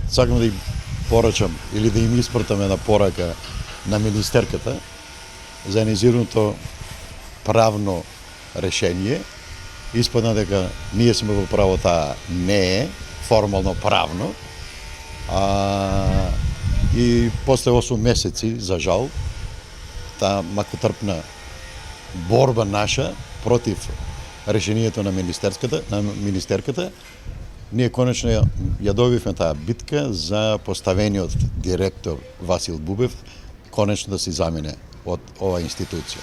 Сакам да им порачам или да им испратам една порака на министерката за незирното правно решение. Испадна дека ние сме во право, таа не е формално правно. И после 8 месеци, за жал, таа макотрпна борба наша против решението на министерката, ние конечно ја добивме таа битка за поставениот директор Васил Бубев конечно да се замине од оваа институција.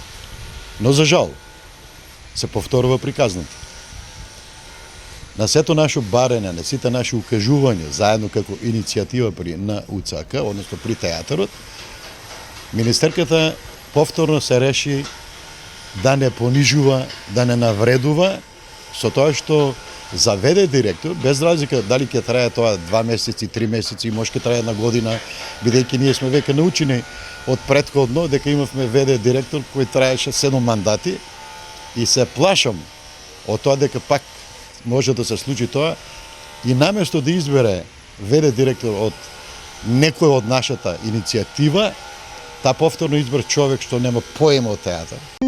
Но за жал се повторува приказната. На сето наше барење, на сите наши укажувања, заедно како иницијатива при НУЦК, односно при театарот, министерката повторно се реши да не понижува, да не навредува со тоа што заведе директор, без разлика дали ќе трае тоа 2 месеци, 3 месеци, може ќе трае 1 година, бидејќи ние сме веќе научени од претходно дека имавме ВД директор кој траеше 7 мандати и се плашам од тоа дека пак може да се случи тоа и наместо да избере ВД директор од некој од нашата иницијатива, таа повторно избер човек што нема поема од театар.